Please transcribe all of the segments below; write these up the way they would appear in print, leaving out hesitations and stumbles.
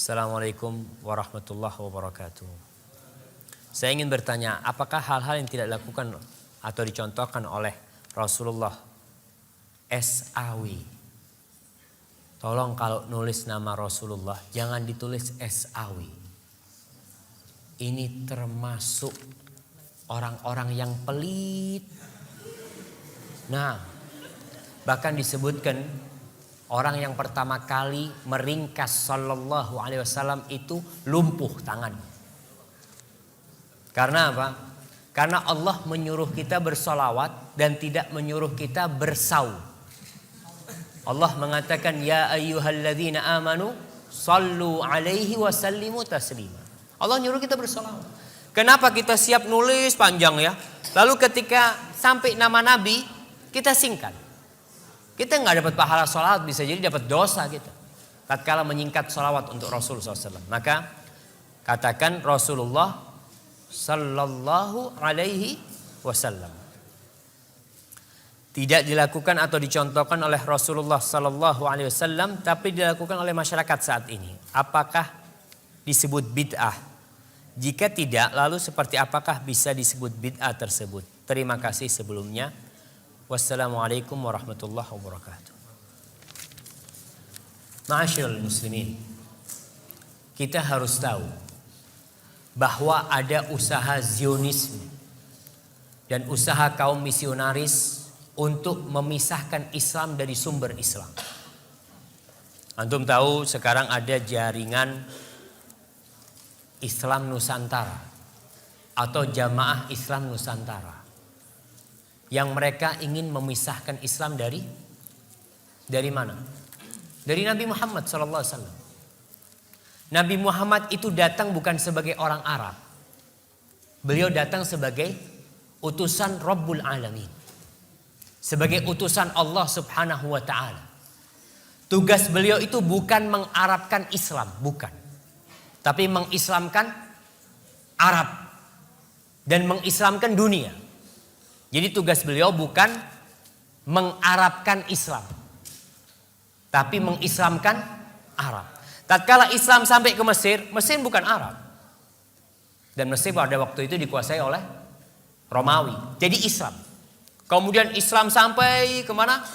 Assalamualaikum warahmatullahi wabarakatuh. Saya ingin bertanya, apakah hal-hal yang tidak dilakukan atau dicontohkan oleh Rasulullah SAW? Tolong kalau nulis nama Rasulullah jangan ditulis SAW. Ini termasuk orang-orang yang pelit. Nah, bahkan disebutkan orang yang pertama kali meringkas sallallahu alaihi wasallam itu lumpuh tangan. Karena apa? Karena Allah menyuruh kita bersolawat dan tidak menyuruh kita bersaum. Allah mengatakan ya ayyuhalladzina amanu sallu alaihi wasallimu taslima. Allah nyuruh kita bersolawat. Kenapa kita siap nulis panjang ya? Lalu ketika sampai nama Nabi kita singkat. Kita nggak dapat pahala sholawat, bisa jadi dapat dosa kita. Tatkala menyingkat sholawat untuk Rasulullah SAW. Maka katakan Rasulullah Sallallahu Alaihi Wasallam. Tidak dilakukan atau dicontohkan oleh Rasulullah Sallallahu Alaihi Wasallam, tapi dilakukan oleh masyarakat saat ini. Apakah disebut bid'ah? Jika tidak, lalu seperti apakah bisa disebut bid'ah tersebut? Terima kasih sebelumnya. Wassalamualaikum warahmatullahi wabarakatuh. Ma'asyiral muslimin, kita harus tahu bahwa ada usaha Zionisme dan usaha kaum misionaris untuk memisahkan Islam dari sumber Islam. Antum tahu sekarang ada jaringan Islam Nusantara atau Jamaah Islam Nusantara, yang mereka ingin memisahkan Islam dari mana? Dari Nabi Muhammad SAW. Nabi Muhammad itu datang bukan sebagai orang Arab. Beliau datang sebagai utusan Rabbul Alamin. Sebagai utusan Allah Subhanahu wa ta'ala. Tugas beliau itu bukan mengarabkan Islam, bukan. Tapi mengislamkan Arab dan mengislamkan dunia. Jadi tugas beliau bukan mengarabkan Islam, tapi mengislamkan Arab. Tatkala Islam sampai ke Mesir, Mesir bukan Arab. Dan Mesir pada waktu itu dikuasai oleh Romawi. Jadi Islam. Kemudian Islam sampai kemana?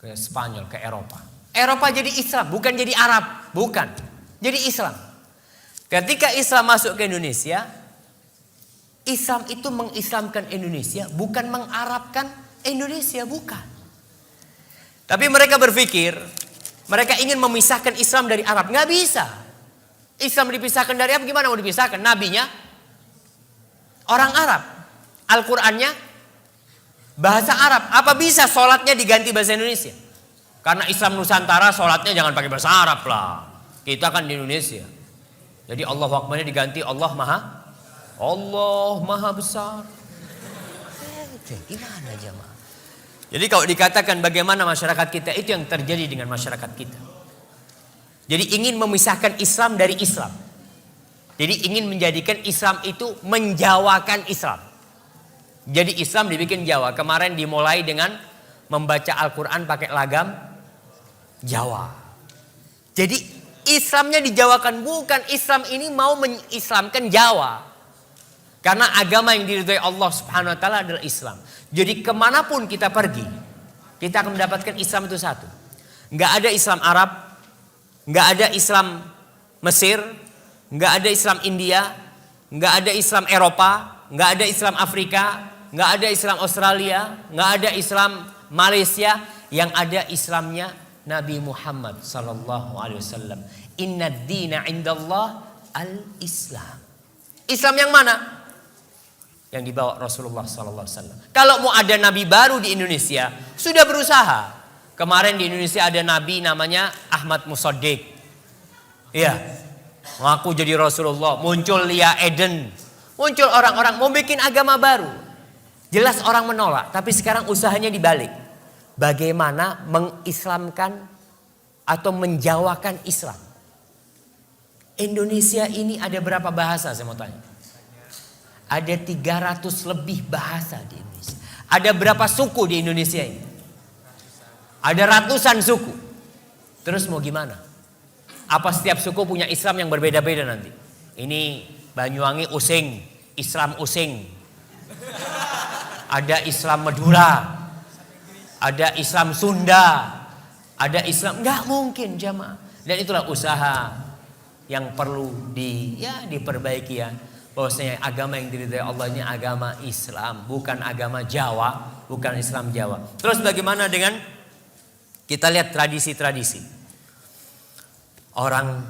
Ke Spanyol, ke Eropa. Eropa jadi Islam, bukan jadi Arab. Bukan, jadi Islam. Ketika Islam masuk ke Indonesia, Islam itu mengislamkan Indonesia, bukan mengarabkan Indonesia, bukan. Tapi mereka berpikir, mereka ingin memisahkan Islam dari Arab. Nggak bisa. Islam dipisahkan dari Arab, gimana mau dipisahkan? Nabinya orang Arab. Al-Qur'annya bahasa Arab. Apa bisa sholatnya diganti bahasa Indonesia? Karena Islam Nusantara sholatnya jangan pakai bahasa Arab lah. Kita kan di Indonesia. Jadi Allahu Akbarnya diganti Allah Maha Besar. Gimana jemaah? Jadi kalau dikatakan bagaimana masyarakat kita, itu yang terjadi dengan masyarakat kita. Jadi ingin memisahkan Islam dari Islam. Jadi ingin menjadikan Islam itu menjawakan Islam. Jadi Islam dibikin Jawa. Kemarin dimulai dengan membaca Al-Quran pakai lagam Jawa. Jadi Islamnya dijawakan, bukan. Islam ini mau mengislamkan Jawa. Karena agama yang diridhai Allah Subhanahu wa ta'ala adalah Islam. Jadi kemanapun kita pergi, kita akan mendapatkan Islam itu satu. Nggak ada Islam Arab, nggak ada Islam Mesir, nggak ada Islam India, nggak ada Islam Eropa, nggak ada Islam Afrika, nggak ada Islam Australia, nggak ada Islam Malaysia. Yang ada Islamnya Nabi Muhammad sallallahu alaihi wasallam. Inna ad-dina 'indallah al-Islam. Islam yang mana? Yang dibawa Rasulullah sallallahu alaihi wasallam. Kalau mau ada nabi baru di Indonesia, sudah berusaha. Kemarin di Indonesia ada nabi namanya Ahmad Musaddiq. Iya. Ngaku jadi Rasulullah, muncul Lia Eden. Muncul orang-orang mau bikin agama baru. Jelas orang menolak, tapi sekarang usahanya dibalik. Bagaimana mengislamkan atau menjawakan Islam? Indonesia ini ada berapa bahasa, saya mau tanya? Ada 300 lebih bahasa di Indonesia. Ada berapa suku di Indonesia ini? Ada ratusan suku. Terus mau gimana? Apa setiap suku punya Islam yang berbeda-beda nanti? Ini Banyuwangi Using, Islam Using. Ada Islam Madura, ada Islam Sunda, ada Islam, nggak mungkin jamaah. Dan itulah usaha yang perlu diperbaiki ya. Bahwasanya agama yang diridhai Allah ini agama Islam, bukan agama Jawa, bukan Islam Jawa. Terus bagaimana dengan kita lihat tradisi-tradisi? Orang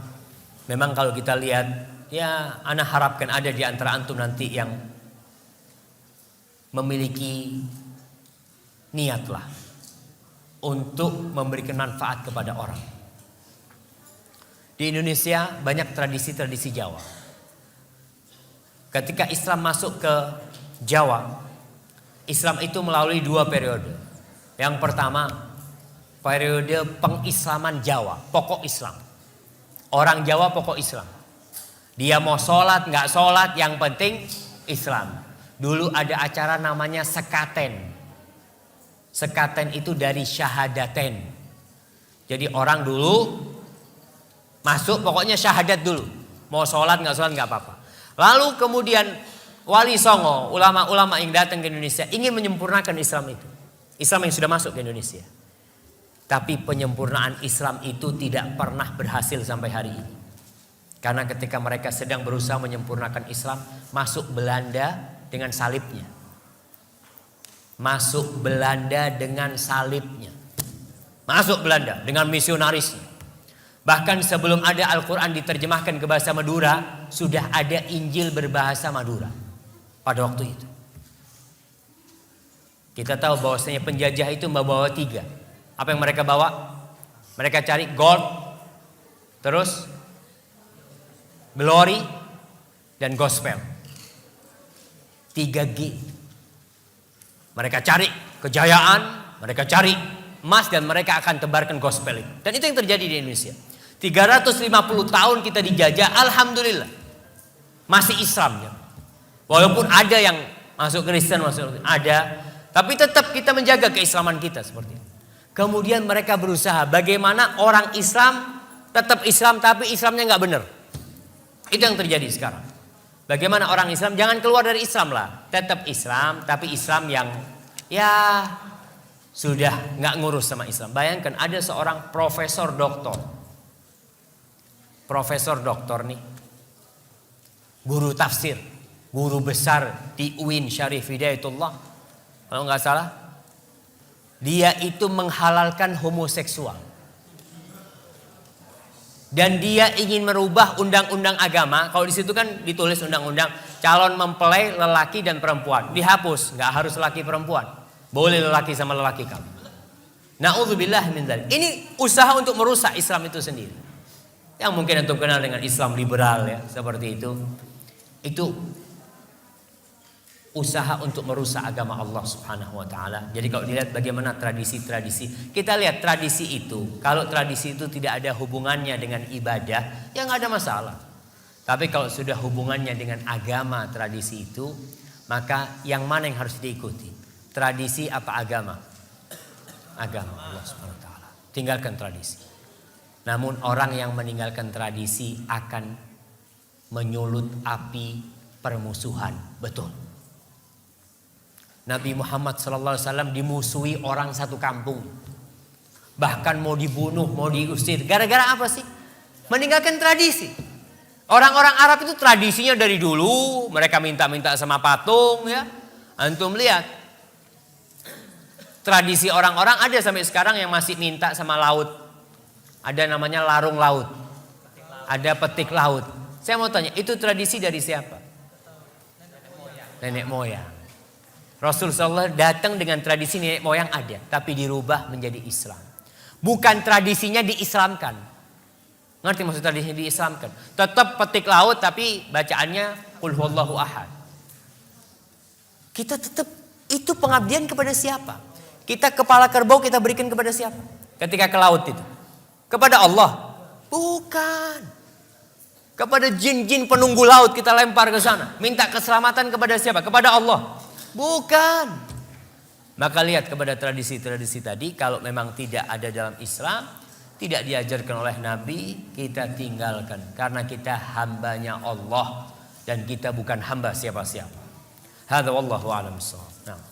memang kalau kita lihat, ya ana harapkan ada di antara antum nanti yang memiliki niatlah untuk memberikan manfaat kepada orang. Di Indonesia banyak tradisi-tradisi Jawa. Ketika Islam masuk ke Jawa, Islam itu melalui 2 periode. Yang pertama, periode pengislaman Jawa, pokok Islam. Orang Jawa pokok Islam. Dia mau sholat, nggak sholat, yang penting Islam. Dulu ada acara namanya sekaten. Sekaten itu dari syahadaten. Jadi orang dulu masuk pokoknya syahadat dulu. Mau sholat nggak sholat nggak apa-apa. Lalu kemudian Wali Songo, ulama-ulama yang datang ke Indonesia ingin menyempurnakan Islam itu. Islam yang sudah masuk ke Indonesia. Tapi penyempurnaan Islam itu tidak pernah berhasil sampai hari ini. Karena ketika mereka sedang berusaha menyempurnakan Islam, masuk Belanda dengan salibnya. Masuk Belanda dengan salibnya. Masuk Belanda dengan misionarisnya. Bahkan sebelum ada Al-Quran diterjemahkan ke bahasa Madura, sudah ada Injil berbahasa Madura pada waktu itu. Kita tahu bahwasanya penjajah itu membawa 3. Apa yang mereka bawa? Mereka cari gold, terus glory, dan gospel. 3G. Mereka cari kejayaan, mereka cari emas, dan mereka akan tebarkan gospel itu. Dan itu yang terjadi di Indonesia. 350 tahun kita dijajah, alhamdulillah masih Islam ya. Walaupun ada yang masuk Kristen, ada, tapi tetap kita menjaga keislaman kita seperti itu. Kemudian mereka berusaha bagaimana orang Islam tetap Islam tapi Islamnya nggak benar. Itu yang terjadi sekarang. Bagaimana orang Islam jangan keluar dari Islam lah, tetap Islam tapi Islam yang ya sudah nggak ngurus sama Islam. Bayangkan ada seorang profesor doktor nih, guru tafsir, guru besar di UIN Syarif Hidayatullah, kalau nggak salah, dia itu menghalalkan homoseksual. Dan dia ingin merubah undang-undang agama. Kalau di situ kan ditulis undang-undang calon mempelai lelaki dan perempuan dihapus, nggak harus lelaki perempuan, boleh lelaki sama lelaki kamu. Na'udzubillah min dzalik. Ini usaha untuk merusak Islam itu sendiri. Yang mungkin antum kenal dengan Islam liberal ya, seperti itu. Itu usaha untuk merusak agama Allah Subhanahu wa taala. Jadi kalau dilihat bagaimana tradisi-tradisi, kita lihat tradisi itu. Kalau tradisi itu tidak ada hubungannya dengan ibadah, ya nggak ada masalah. Tapi kalau sudah hubungannya dengan agama tradisi itu, maka yang mana yang harus diikuti? Tradisi apa agama? Agama Allah Subhanahu wa taala. Tinggalkan tradisi. Namun orang yang meninggalkan tradisi akan menyulut api permusuhan. Betul. Nabi Muhammad SAW dimusuhi orang satu kampung. Bahkan mau dibunuh, mau diusir. Gara-gara apa sih? Meninggalkan tradisi. Orang-orang Arab itu tradisinya dari dulu. Mereka minta-minta sama patung ya. Antum lihat. Tradisi orang-orang ada sampai sekarang yang masih minta sama laut. Ada namanya larung laut. Ada petik laut. Saya mau tanya, itu tradisi dari siapa? Nenek moyang. Rasulullah SAW datang dengan tradisi nenek moyang ada, tapi dirubah menjadi Islam. Bukan tradisinya diislamkan. Ngerti maksud tradisinya diislamkan? Tetap petik laut tapi bacaannya Qul huwallahu ahad. Kita tetap itu pengabdian kepada siapa? Kita kepala kerbau kita berikan kepada siapa? Ketika ke laut itu. Kepada Allah? Bukan. Kepada jin-jin penunggu laut kita lempar ke sana. Minta keselamatan kepada siapa? Kepada Allah. Bukan. Maka lihat kepada tradisi-tradisi tadi, kalau memang tidak ada dalam Islam, tidak diajarkan oleh Nabi, kita tinggalkan. Karena kita hambanya Allah dan kita bukan hamba siapa-siapa. Hadza wallahu a'lam bissawab. Nah.